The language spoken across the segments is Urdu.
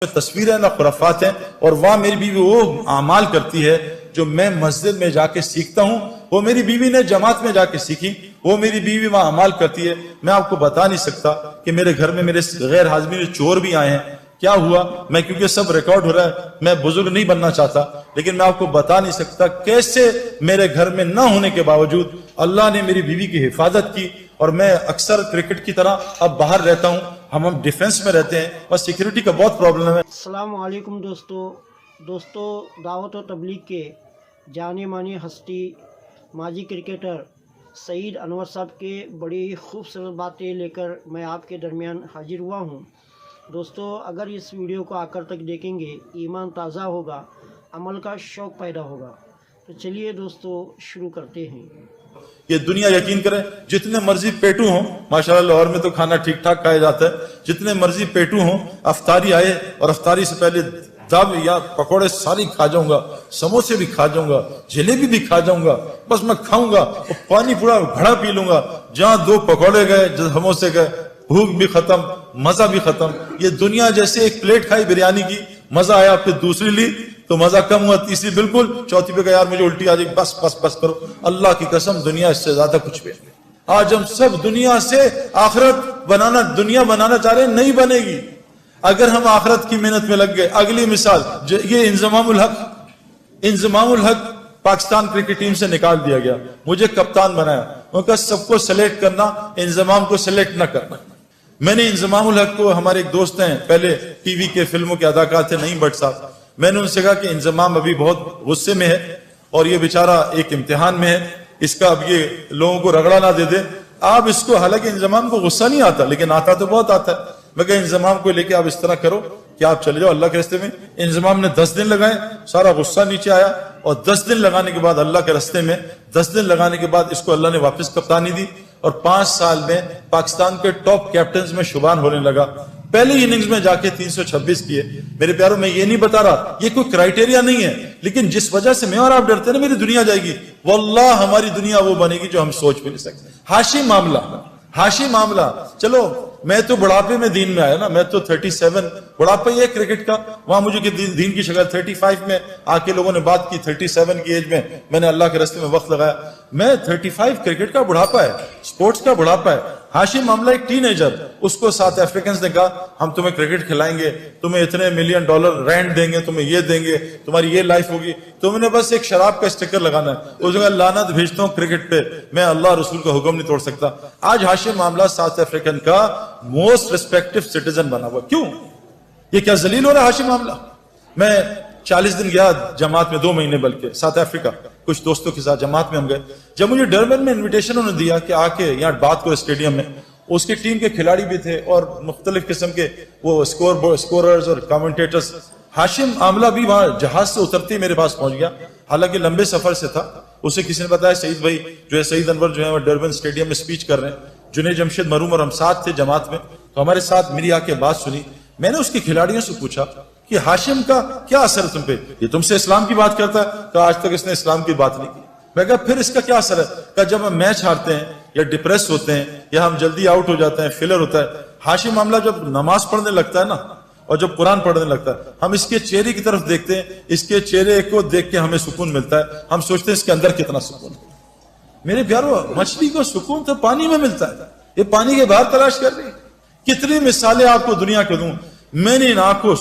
تصویریں نہ خرافات ہیں، اور وہاں میری بیوی وہ اعمال کرتی ہے جو میں مسجد میں جا کے سیکھتا ہوں، وہ میری بیوی نے جماعت میں جا کے سیکھی، وہ میری بیوی وہاں اعمال کرتی ہے۔ میں آپ کو بتا نہیں سکتا کہ میرے گھر میں میرے غیر حاضرین چور بھی آئے ہیں، کیا ہوا، میں کیونکہ سب ریکارڈ ہو رہا ہے، میں بزرگ نہیں بننا چاہتا، لیکن میں آپ کو بتا نہیں سکتا کیسے میرے گھر میں نہ ہونے کے باوجود اللہ نے میری بیوی کی حفاظت کی۔ اور میں اکثر کرکٹ کی طرح اب باہر رہتا ہوں، ہم ڈیفنس میں رہتے ہیں، بس سیکیورٹی کا بہت پرابلم ہے۔ السلام علیکم دوستو دعوت و تبلیغ کے جانے مانے ہستی ماضی کرکٹر سعید انور صاحب کے بڑی خوبصورت باتیں لے کر میں آپ کے درمیان حاضر ہوا ہوں۔ دوستو اگر اس ویڈیو کو آخر تک دیکھیں گے ایمان تازہ ہوگا، عمل کا شوق پیدا ہوگا۔ تو چلیے دوستو شروع کرتے ہیں۔ یہ دنیا یقین کرے جتنے مرضی پیٹو ہوں، ماشاءاللہ لاہور میں تو کھانا ٹھیک ٹھاک کھایا جاتا ہے، جتنے مرضی پیٹو ہوں، افطاری آئے اور افطاری سے پہلے دب یا پکوڑے ساری کھا جاؤں گا، سموسے بھی کھا جاؤں گا، جلیبی بھی کھا جاؤں گا، بس میں کھاؤں گا اور پانی پورا گھڑا پی لوں گا۔ جہاں دو پکوڑے گئے، سموسے گئے، بھوک بھی ختم، مزہ بھی ختم۔ یہ دنیا جیسے ایک پلیٹ کھائی بریانی کی، مزہ آیا، پھر دوسری لی تو مزہ کم ہوا، تیسری بالکل، چوتھی پہ کہا یار مجھے الٹی آ جائے، بس کرو۔ اللہ کی قسم دنیا اس سے زیادہ کچھ بھی نہیں۔ آج ہم سب دنیا سے آخرت بنانا، دنیا بنانا چاہ رہے ہیں، نہیں بنے گی اگر ہم آخرت کی محنت میں لگ گئے۔ اگلی مثال، یہ انضمام الحق پاکستان کرکٹ ٹیم سے نکال دیا گیا، مجھے کپتان بنایا، ان کا سب کو سلیکٹ کرنا، انضمام کو سلیکٹ نہ کرنا۔ میں نے انضمام الحق کو، ہمارے ایک دوست ہیں پہلے ٹی وی کے فلموں کے اداکار تھے نعیم بٹ صاحب، میں نے ان سے کہا کہ انضمام ابھی بہت غصے میں ہے اور یہ بیچارہ ایک امتحان میں ہے، اس کا اب یہ لوگوں کو رگڑا نہ دے دے، آپ اس کو، حالانکہ انضمام کو غصہ نہیں آتا لیکن آتا تو بہت آتا ہے، میں کہا انضمام کو لے کے آپ اس طرح کرو کہ آپ چلے جاؤ اللہ کے راستے میں۔ انضمام نے 10 دن لگائے، سارا غصہ نیچے آیا، اور 10 دن لگانے کے بعد اللہ کے راستے میں، 10 دن لگانے کے بعد اس کو اللہ نے واپس کپتانی دی، اور 5 سال میں پاکستان کے ٹاپ کیپٹنز میں شمار ہونے لگا۔ پہلی اننگز میں جا کے 326 کیے۔ میرے پیاروں، میں یہ نہیں بتا رہا، یہ کوئی کرائیٹیریا نہیں ہے، لیکن جس وجہ سے میں اور آپ ڈرتے ہیں نا میری دنیا جائے گی، واللہ ہماری دنیا وہ بنے گی جو ہم سوچ بھی نہیں سکتے۔ ہاشی معاملہ، چلو میں تو بڑھاپے میں دین میں آیا نا، میں تو 37 بڑھاپا ہی ہے کرکٹ کا، وہاں مجھے دین کی شکل 35 میں آ کے لوگوں نے بات کی، 37 کی ایج میں نے اللہ کے راستے میں وقت لگایا۔ میں 35 کرکٹ کا بڑھاپا ہے، سپورٹس کا بڑھاپا ہے۔ ہاشم معاملہ ایک ٹین ایجر، اس کو ساؤتھ افریکنز نے کہا ہم تمہیں کرکٹ کھلائیں گے، تمہیں اتنے $1 ملین رینٹ دیں گے، تمہیں یہ دیں گے، تمہاری یہ لائف ہوگی، تم نے بس ایک شراب کا اسٹیکر لگانا ہے۔ اس نے لعنت بھیجتا ہوں کرکٹ پہ، میں اللہ رسول کا حکم نہیں توڑ سکتا۔ آج ہاشم معاملہ ساؤتھ افریکن کا موسٹ ریسپیکٹیو سٹیزن بنا ہوا، کیوں؟ یہ کیا ذلیل ہو رہا ہے ہاشم معاملہ؟ میں 40 دن گیا جماعت میں، 2 مہینے بلکہ، ساؤتھ افریقہ، کچھ دوستوں کے ساتھ جماعت میں ہم گئے۔ جب مجھے ڈربن میں انویٹیشن انہوں نے دیا کہ آ کے یہاں بات کرو اسٹیڈیم میں، اس کی ٹیم کے کھلاڑی بھی تھے اور مختلف قسم کے وہ سکوررز اور کامنٹیٹرز۔ ہاشم معاملہ بھی وہاں جہاز سے اترتے ہی میرے پاس پہنچ گیا، حالانکہ لمبے سفر سے تھا۔ اسے کسی نے بتایا سعید بھائی جو ہے، سعید انور جو ہے وہ ڈربن اسٹیڈیم میں سپیچ کر رہے ہیں، جنید جمشید مروم اور ہم ساتھ تھے جماعت میں، تو ہمارے ساتھ میری آ کے بات سنی۔ میں نے اس کے کھلاڑیوں سے پوچھا کہ ہاشم کا کیا اثر ہے تم پہ؟ یہ تم سے اسلام کی بات کرتا ہے؟ کہا آج تک اس نے اسلام کی بات نہیں کی۔ میں کہا پھر اس کا کیا اثر ہے؟ کہا جب ہم میچ ہارتے ہیں یا ڈپریس ہوتے ہیں یا ہم جلدی آؤٹ ہو جاتے ہیں، فیلر ہوتا ہے، ہاشم معاملہ جب نماز پڑھنے لگتا ہے نا اور جب قرآن پڑھنے لگتا ہے، ہم اس کے چہرے کی طرف دیکھتے ہیں، اس کے چہرے کو دیکھ کے ہمیں سکون ملتا ہے، ہم سوچتے ہیں اس کے اندر کتنا سکون ہے۔ میرے پیارو، مچھلی کو سکون تو پانی میں ملتا ہے، یہ پانی کے باہر تلاش کر رہی ہے۔ کتنی مثالیں آپ کو دنیا کو دوں، میں نے آنکھوں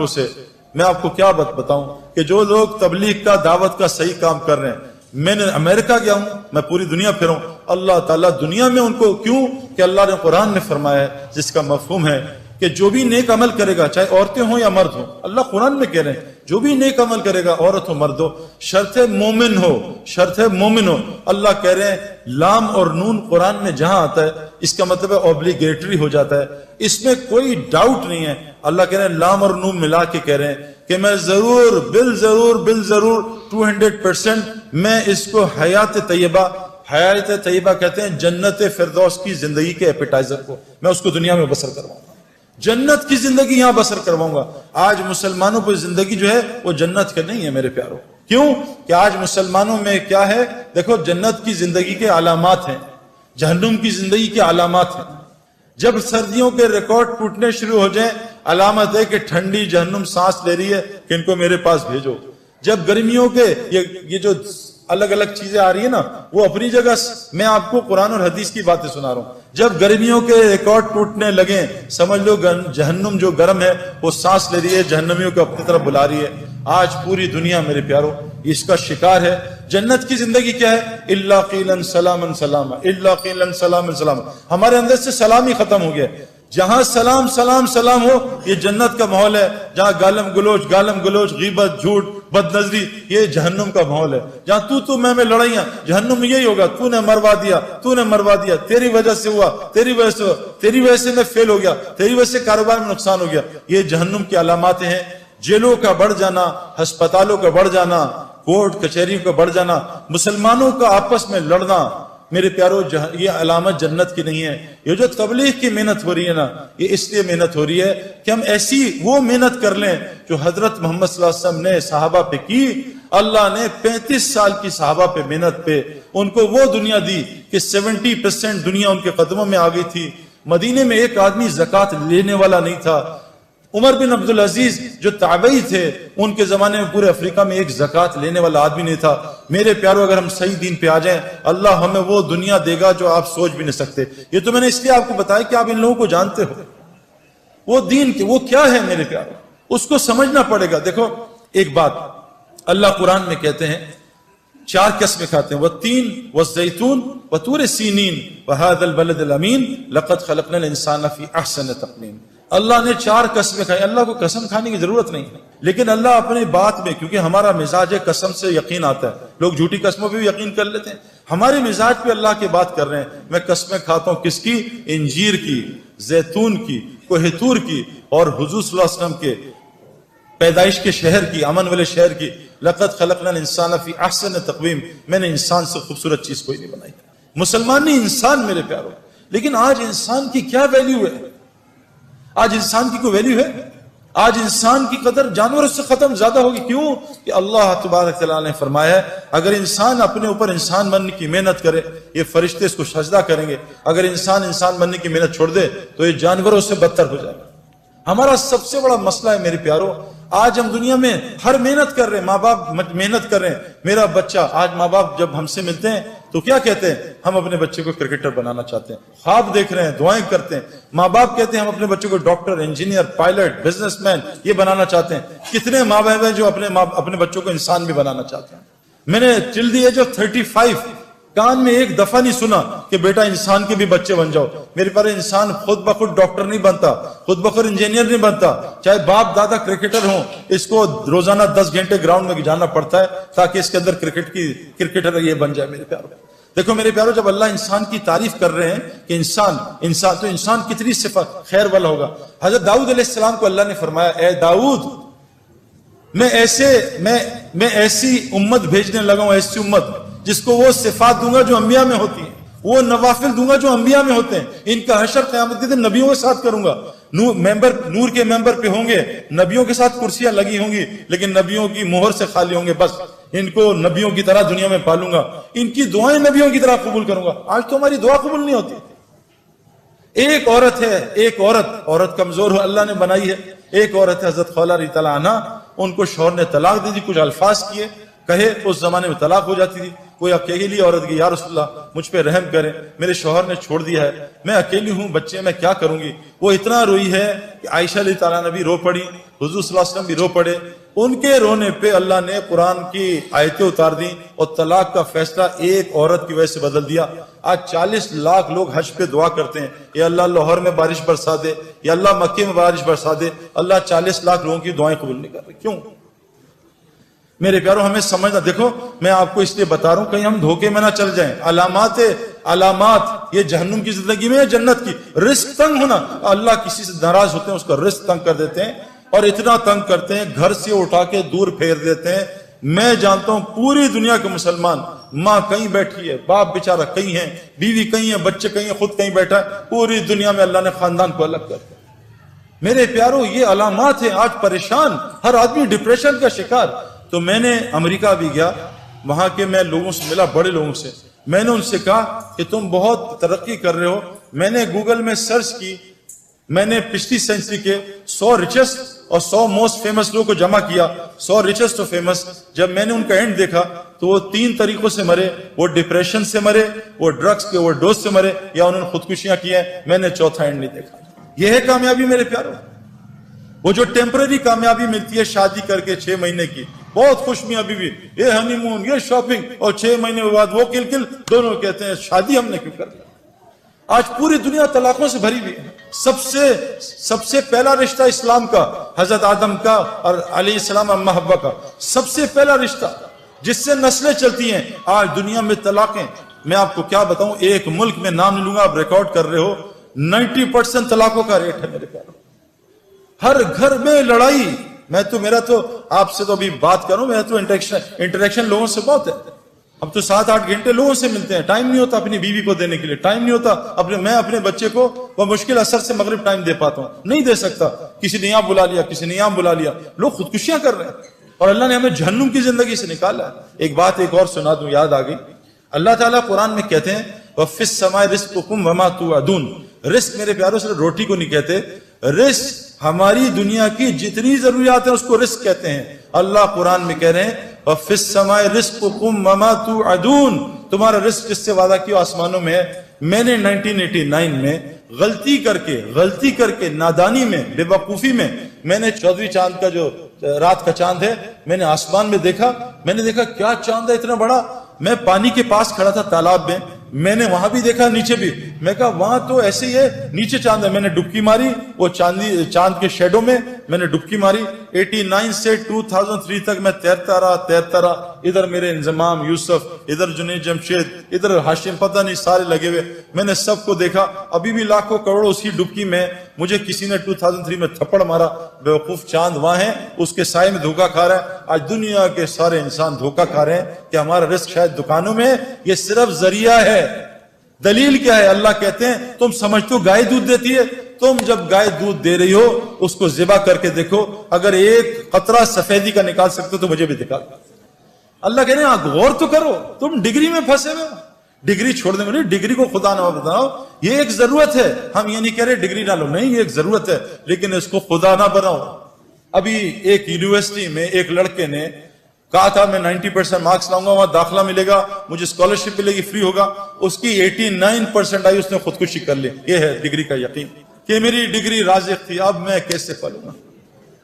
سے میں آپ کو کیا بتاؤں کہ جو لوگ تبلیغ کا، دعوت کا صحیح کام کر رہے ہیں، میں نے امریکہ گیا ہوں، میں پوری دنیا پھروں، اللہ تعالیٰ دنیا میں ان کو، کیوں کہ اللہ نے قرآن میں فرمایا ہے جس کا مفہوم ہے کہ جو بھی نیک عمل کرے گا، چاہے عورتیں ہوں یا مرد ہوں، اللہ قرآن میں کہہ رہے ہیں جو بھی نیک عمل کرے گا، عورت ہو مرد ہو، شرط مومن ہو، اللہ کہہ رہے ہیں لام اور نون قرآن میں جہاں آتا ہے اس کا مطلب ہے اوبلیگیٹری ہو جاتا ہے، اس میں کوئی ڈاؤٹ نہیں ہے۔ اللہ کہہ رہے ہیں لام اور نون ملا کے کہہ رہے ہیں کہ میں ضرور بالضرور 200% میں اس کو حیات طیبہ کہتے ہیں جنت فردوس کی زندگی کے ایپیٹائزر کو، میں اس کو دنیا میں بسر کرواؤں گا، جنت کی زندگی یہاں بسر کرواؤں گا۔ آج مسلمانوں پر زندگی جو ہے وہ جنت کا نہیں ہے میرے پیاروں، کیوں کہ آج مسلمانوں میں کیا ہے؟ دیکھو، جنت کی زندگی کے علامات ہیں، جہنم کی زندگی کے علامات ہیں۔ جب سردیوں کے ریکارڈ ٹوٹنے شروع ہو جائیں، علامت ہے کہ ٹھنڈی جہنم سانس لے رہی ہے کہ ان کو میرے پاس بھیجو. جب گرمیوں کے یہ جو الگ الگ چیزیں آ رہی ہیں نا وہ اپنی جگہ, میں آپ کو قرآن اور حدیث کی باتیں سنا رہا ہوں. جب گرمیوں کے ریکارڈ ٹوٹنے لگے سمجھ لو جہنم جو گرم ہے وہ سانس لے رہی ہے, جہنمیوں کو اپنی طرف بلا رہی ہے. آج پوری دنیا میرے پیارو اس کا شکار ہے. جنت کی زندگی کیا ہے؟ الا قیلا سلاما سلاما, الا قیلا سلاما سلاما. ہمارے اندر سے سلام ہی ختم ہو گیا. جہاں سلام سلام سلام ہو یہ جنت کا ماحول ہے. جہاں گالم گلوچ غیبت جھوٹ بد نظری یہ جہنم کا ماحول ہے. جہاں تو میں لڑائیاں جہنم میں یہی ہوگا. تو نے مروا دیا, تیری وجہ سے ہوا, تیری وجہ سے میں فیل ہو گیا, تیری وجہ سے کاروبار میں نقصان ہو گیا. یہ جہنم کی علامات ہیں. جیلوں کا بڑھ جانا, ہسپتالوں کا بڑھ جانا, کورٹ کچہریوں کا بڑھ جانا, مسلمانوں کا آپس میں لڑنا, میرے پیارو یہ علامت جنت کی نہیں ہے. یہ جو تبلیغ کی محنت ہو رہی ہے نا یہ اس لیے محنت ہو رہی ہے کہ ہم ایسی وہ محنت کر لیں جو حضرت محمد صلی اللہ علیہ وسلم نے صحابہ پہ کی. اللہ نے 35 سال کی صحابہ پہ محنت پہ ان کو وہ دنیا دی کہ 70% دنیا ان کے قدموں میں آ گئی تھی. مدینے میں ایک آدمی زکوٰۃ لینے والا نہیں تھا. عمر بن عبدالعزیز جو تابعی تھے ان کے زمانے میں پورے افریقہ میں ایک زکوٰۃ لینے والا آدمی نہیں تھا. میرے پیارو اگر ہم صحیح دین پہ آ جائیں اللہ ہمیں وہ دنیا دے گا جو آپ سوچ بھی نہیں سکتے. یہ تو میں نے اس لیے آپ کو بتایا کہ آپ ان لوگوں کو جانتے ہو. وہ دین وہ کیا ہے میرے پیارو, اس کو سمجھنا پڑے گا. دیکھو ایک بات اللہ قرآن میں کہتے ہیں 4 قسمیں کھاتے ہیں, والتین والزیتون وطور سینین وہذا البلد الامین لقد خلقنا الانسان فی احسن تقویم. اللہ نے 4 قسمیں کھائی. اللہ کو قسم کھانے کی ضرورت نہیں ہے, لیکن اللہ اپنی بات میں, کیونکہ ہمارا مزاج ہے قسم سے یقین آتا ہے. لوگ جھوٹی قسموں پہ بھی یقین کر لیتے ہیں. ہمارے مزاج پہ اللہ کی بات کر رہے ہیں. میں قسمیں کھاتا ہوں کس کی؟ انجیر کی, زیتون کی, کوہ طور کی, اور حضور صلی اللہ علیہ وسلم کے پیدائش کے شہر کی, امن والے شہر کی. لقد خلقنا الانسان فی احسن تقویم. میں نے انسان سے خوبصورت چیز کوئی نہیں بنائی. مسلمان نہیں انسان میرے پیارو. لیکن آج انسان کی کیا ویلیو ہے؟ آج انسان کی کوئی ویلیو ہے؟ آج انسان کی قدر جانوروں سے ختم زیادہ ہوگی. کیوں کہ اللہ تبارک تعالیٰ نے فرمایا ہے اگر انسان اپنے اوپر انسان بننے کی محنت کرے یہ فرشتے اس کو سجدہ کریں گے. اگر انسان بننے کی محنت چھوڑ دے تو یہ جانوروں سے بدتر ہو جائے گا. ہمارا سب سے بڑا مسئلہ ہے میرے پیارو, آج ہم دنیا میں ہر محنت کر رہے ہیں, ماں باپ محنت کر رہے ہیں. میرا بچہ, آج ماں باپ جب ہم سے ملتے ہیں تو کیا کہتے ہیں؟ ہم اپنے بچے کو کرکٹر بنانا چاہتے ہیں. خواب دیکھ رہے ہیں, دعائیں کرتے ہیں. ماں باپ کہتے ہیں ہم اپنے بچوں کو doctor, engineer, pilot, business man یہ بنانا چاہتے ہیں. کتنے ماں باپ ہیں جو اپنے بچوں کو انسان بھی بنانا چاہتے ہیں. میں نے ٹل دی ایج آف 35 کان میں ایک دفعہ نہیں سنا کہ بیٹا انسان کے بھی بچے بن جاؤ. میرے پر انسان خود بخود ڈاکٹر نہیں بنتا, خود بخود انجینئر نہیں بنتا. چاہے باپ دادا کرکٹر ہوں, اس کو روزانہ 10 گھنٹے گراؤنڈ میں جانا پڑتا ہے تاکہ اس کے اندر کرکٹر یہ بن جائے. میرے پیارو دیکھو میرے پیارو, جب اللہ انسان کی تعریف کر رہے ہیں کہ انسان کتنی صفت خیر والا ہوگا. حضرت داؤد علیہ السلام کو اللہ نے فرمایا اے داؤد میں ایسی امت بھیجنے لگا ہوں, ایسی امت جس کو وہ صفات دوں گا جو انبیاء میں ہوتی ہیں, وہ نوافل دوں گا جو انبیاء میں ہوتے ہیں. ان کا حشر قیامت کے دن نبیوں کے ساتھ کروں گا. نور کے ممبر پہ ہوں گے, نبیوں کے ساتھ کرسیاں لگی ہوں گی لیکن نبیوں کی مہر سے خالی ہوں گے. بس ان کو نبیوں کی طرح دنیا میں پالوں گا, ان کی دعائیں نبیوں کی طرح قبول کروں گا. آج تو ہماری دعا قبول نہیں ہوتی. ایک عورت ہے, ایک عورت کمزور ہو اللہ نے بنائی ہے. ایک عورت ہے حضرت خولہ رضی اللہ عنہا, ان کو شوہر نے طلاق دے دی, کچھ الفاظ کیے کہے, اس زمانے میں طلاق ہو جاتی تھی. کوئی اکیلی عورت کی, یا رسول اللہ مجھ پہ رحم کریں, میرے شوہر نے چھوڑ دیا ہے, میں اکیلی ہوں, بچے میں کیا کروں گی. وہ اتنا روئی ہے کہ عائشہ رضی اللہ عنہا بھی رو پڑی, حضور صلی اللہ علیہ وسلم بھی رو پڑے. ان کے رونے پہ اللہ نے قرآن کی آیتیں اتار دی اور طلاق کا فیصلہ ایک عورت کی وجہ سے بدل دیا. آج 40 لاکھ لوگ حج پہ دعا کرتے ہیں, یا اللہ لاہور میں بارش برسا دے, یا اللہ مکے میں بارش برسا دے. اللہ 40 لاکھ لوگوں کی دعائیں قبول نہیں کر رہے. کیوں میرے پیارو؟ ہمیں سمجھنا. دیکھو میں آپ کو اس لیے بتا رہا ہوں کہیں ہم دھوکے میں نہ چل جائیں. علامات یہ جہنم کی زندگی میں, جنت کی. رزق تنگ ہونا, اللہ کسی سے ناراض ہوتے ہیں اس کا رزق تنگ کر دیتے ہیں, اور اتنا تنگ کرتے ہیں گھر سے اٹھا کے دور پھیر دیتے ہیں. میں جانتا ہوں پوری دنیا کے مسلمان, ماں کہیں بیٹھی ہے, باپ بیچارہ کہیں ہے, بیوی کہیں ہے, بچے کہیں ہیں, خود کہیں بیٹھا ہے. پوری دنیا میں اللہ نے خاندان کو الگ کر دیا. میرے پیارو یہ علامات ہیں. آج پریشان, ہر آدمی ڈپریشن کا شکار. تو میں نے امریکہ بھی گیا, وہاں کے میں لوگوں سے ملا, بڑے لوگوں سے. میں نے ان سے کہا کہ تم بہت ترقی کر رہے ہو. میں نے گوگل میں سرچ کی, میں نے پچھلی سینچری کے 100 ریچسٹ اور 100 موسٹ فیمس لوگوں کو جمع کیا، 100 ریچسٹ اور فیمس. جب میں نے ان کا اینڈ دیکھا تو وہ 3 طریقوں سے مرے. وہ ڈپریشن سے مرے، وہ ڈرگز کے اوور ڈوز سے مرے، یا انہوں نے خودکشیاں کی ہیں. میں نے چوتھا اینڈ نہیں دیکھا. یہ ہے کامیابی میرے پیاروں. وہ جو ٹیمپرری کامیابی ملتی ہے شادی کر کے 6 مہینے کی، بہت خوش میں ابھی بھی، یہ ہنی مون، یہ شاپنگ، اور 6 مہینے بعد وہ کل دونوں کہتے ہیں شادی ہم نے کیوں کر لیا. آج پوری دنیا طلاقوں سے بھری ہوئی ہے. سب سے پہلا رشتہ اسلام کا حضرت آدم کا اور علیہ السلام اما حوا کا سب سے پہلا رشتہ جس سے نسلیں چلتی ہیں. آج دنیا میں طلاقیں، میں آپ کو کیا بتاؤں، ایک ملک میں نام نہیں لوں گا، آپ ریکارڈ کر رہے ہو، 90% طلاقوں کا ریٹ ہے میرے پیاروں. ہر گھر میں لڑائی. میرا تو آپ سے تو ابھی بات کروں، میرا تو انٹریکشن لوگوں سے بہت ہے. اب تو 7-8 گھنٹے لوگوں سے ملتے ہیں. ٹائم نہیں ہوتا اپنی بیوی کو دینے کے لیے، ٹائم نہیں ہوتا میں اپنے بچے کو مشکل اثر سے مغرب ٹائم دے پاتا ہوں، نہیں دے سکتا. کسی نے یہاں بلا لیا، کسی نے یہاں بلا لیا. لوگ خودکشیاں کر رہے ہیں اور اللہ نے ہمیں جہنم کی زندگی سے نکالا ہے. ایک بات ایک اور سنا دوں، یاد آ گئی. اللہ تعالیٰ قرآن میں کہتے ہیں وَفِي السَّمَاءِ رِزْقُكُمْ وَمَا تُوعَدُونَ. رزق میرے پیاروں صرف روٹی کو نہیں کہتے، رزق ہماری دنیا کی جتنی ضروریات ہیں اس کو رزق کہتے ہیں. اللہ قرآن میں کہہ رہے ہیں وَفِي السَّمَاءِ رِزْقُكُمْ وَمَا تُوعَدُونَ. تمہارا رزق جس سے وعدہ کیا آسمانوں میں ہے. میں نے 1989 میں غلطی کر کے نادانی میں، بے وقوفی میں نے چودھری چاند کا جو رات کا چاند ہے میں نے آسمان میں دیکھا. میں نے دیکھا کیا چاند ہے اتنا بڑا. میں پانی کے پاس کھڑا تھا تالاب میں نے وہاں بھی دیکھا، نیچے بھی. میں کہا وہاں تو ایسے ہی ہے، نیچے چاند ہے. میں نے ڈبکی ماری وہ چاند کے شیڈو میں میں نے ڈبکی ماری. 89 سے 2003 تک میں تیرتا رہا. ادھر میرے انضمام یوسف، ادھر جنید جمشید، ادھر ہاشم، پتہ نہیں سارے لگے ہوئے. میں نے سب کو دیکھا. ابھی بھی لاکھوں کروڑوں اسی ڈبکی میں. مجھے کسی نے 2003 میں تھپڑ مارا. بیوقوف چاند وہاں ہے، اس کے سائے میں دھوکہ کھا رہا ہے. آج دنیا کے سارے انسان دھوکہ کھا رہے ہیں کہ ہمارا رزق شاید دکانوں میں. یہ صرف ذریعہ ہے. دلیل کیا ہے؟ اللہ کہتے ہیں تم سمجھتے ہو گائے دودھ دیتی ہے، تم جب گائے دودھ دے رہی ہو اس کو ذبح کر کے دیکھو، اگر ایک قطرہ سفیدی کا نکال سکتے ہو تو مجھے بھی دکھا. اللہ کہتے ہیں غور تو کرو، تم ڈگری میں پھنسے ہوئے. ڈگری چھوڑ دیں گے، ڈگری کو خدا نہ بناؤ. یہ ایک ضرورت ہے. ہم یہ نہیں کہہ رہے ڈگری نہ لو، نہیں، یہ ایک ضرورت ہے، لیکن اس کو خدا نہ بناؤ. ابھی ایک یونیورسٹی میں ایک لڑکے نے کہا تھا میں 90% مارکس لاؤں گا، وہاں داخلہ ملے گا، مجھے اسکالرشپ ملے گی، فری ہوگا. اس کی 89% آئی، اس نے خودکشی کر لی. یہ ہے ڈگری کا یقین کہ میری ڈگری رازق تھی، اب میں کیسے پلوں گا.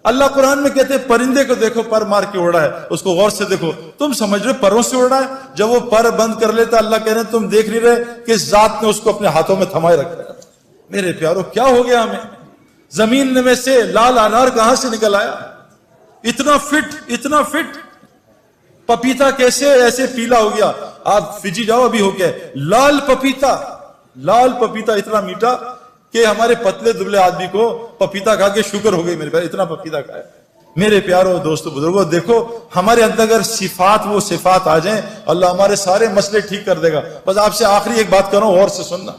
اللہ قرآن میں کہتے ہیں پرندے کو دیکھو پر مار کے اڑا ہے، اس کو غور سے دیکھو. تم سمجھ رہے پروں سے اڑا ہے؟ جب وہ پر بند کر لیتا اللہ کہہ رہے ہیں تم دیکھ نہیں رہے کہ ذات نے اس کو اپنے ہاتھوں میں تھمائے رکھا ہے. میرے پیارو کیا ہو گیا ہمیں؟ زمین میں سے لال انار کہاں سے نکل آیا؟ اتنا فٹ پپیتا کیسے ایسے پیلا ہو گیا؟ آپ فجی جاؤ ابھی ہو گیا لال پپیتا اتنا میٹھا کہ ہمارے پتلے دبلے آدمی کو پپیتا کھا کے شوگر ہو گئی. میرے پیارے اتنا پپیتا کھایا. میرے پیارو دوستو بزرگوں دیکھو ہمارے اندر اگر وہ صفات آ جائیں اللہ ہمارے سارے مسئلے ٹھیک کر دے گا. بس آپ سے آخری ایک بات کروں اور سے سننا.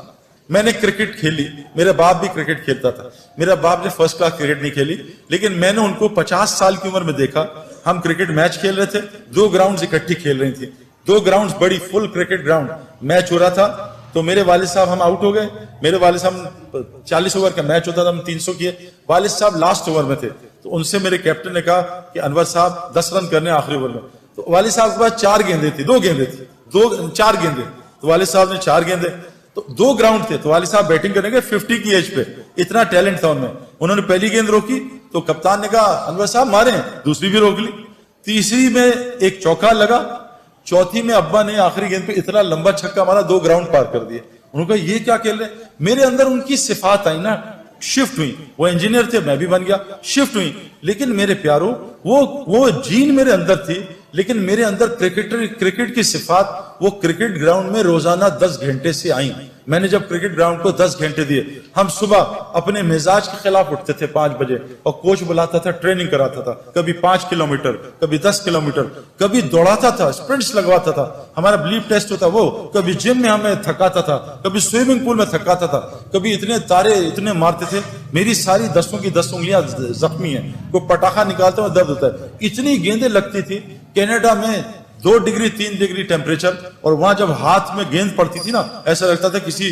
میں نے کرکٹ کھیلی، میرا باپ بھی کرکٹ کھیلتا تھا. میرا باپ نے فرسٹ کلاس کرکٹ نہیں کھیلی، لیکن میں نے ان کو 50 سال کی عمر میں دیکھا. ہم کرکٹ میچ کھیل رہے تھے، 2 گراؤنڈز اکٹھی کھیل رہی تھی. 2 گراؤنڈز بڑی فل کرکٹ گراؤنڈ. میچ ہو رہا تھا تو میرے والد صاحب ہم آؤٹ ہو گئے. میرے والد صاحب 40 اوور کا میچ ہوتا تھا، ہم 300 کیے. والد صاحب لاسٹ اوور میں تھے تو ان سے میرے کیپٹن نے کہا کہ انور صاحب 10 رن کرنے آخری اوور میں. تو والد صاحب کے پاس 4 گیندیں تھی، 2 گیندیں تھی، 4 گیندیں. تو والد صاحب نے 4 گیندیں، تو 2 گراؤنڈ تھے تو والد صاحب بیٹنگ کریں گے 50 کی ایج پہ. اتنا ٹیلنٹ تھا ان میں. انہوں نے پہلی گیند روکی تو کپتان نے کہا انور صاحب ماریں، دوسری بھی روک لی. تیسری میں ایک چوکا لگا، چوتھی میں ابا نے آخری گیند پہ اتنا لمبا چھکا مارا 2 گراؤنڈ پار کر دیے. انہوں نے کہا یہ کیا کھیل رہے ہیں؟ میرے اندر ان کی صفات آئی نا، شفٹ ہوئی. وہ انجینئر تھے، میں بھی بن گیا، شفٹ ہوئی. لیکن میرے پیارو وہ جین میرے اندر تھی، لیکن میرے اندر کرکٹ کی صفات وہ کرکٹ گراؤنڈ میں روزانہ 10 گھنٹے سے آئیں. میں نے جب کرکٹ گراؤنڈ کو 10 گھنٹے دیے، ہم صبح اپنے مزاج کے خلاف اٹھتے تھے 5 بجے اور کوچ بلاتا تھا، ٹریننگ کراتا تھا. کبھی 5 کلومیٹر، کبھی 10 کلومیٹر، کبھی دوڑاتا تھا، اسپرنٹس لگواتا تھا. ہمارا بلیف ٹیسٹ ہوتا وہ. کبھی جم میں ہمیں تھکاتا تھا، کبھی سوئمنگ پول میں تھکاتا تھا، کبھی اتنے تارے اتنے مارتے تھے. میری ساری 10 کی 10 انگلیاں زخمی ہیں. کوئی پٹاخہ نکالتا ہوں درد ہوتا ہے. اتنی گیندیں لگتی تھی. کینیڈا میں 2 ڈگری 3 ڈگری ٹیمپریچر، اور وہاں جب ہاتھ میں گیند پڑتی تھی نا ایسا لگتا تھا کسی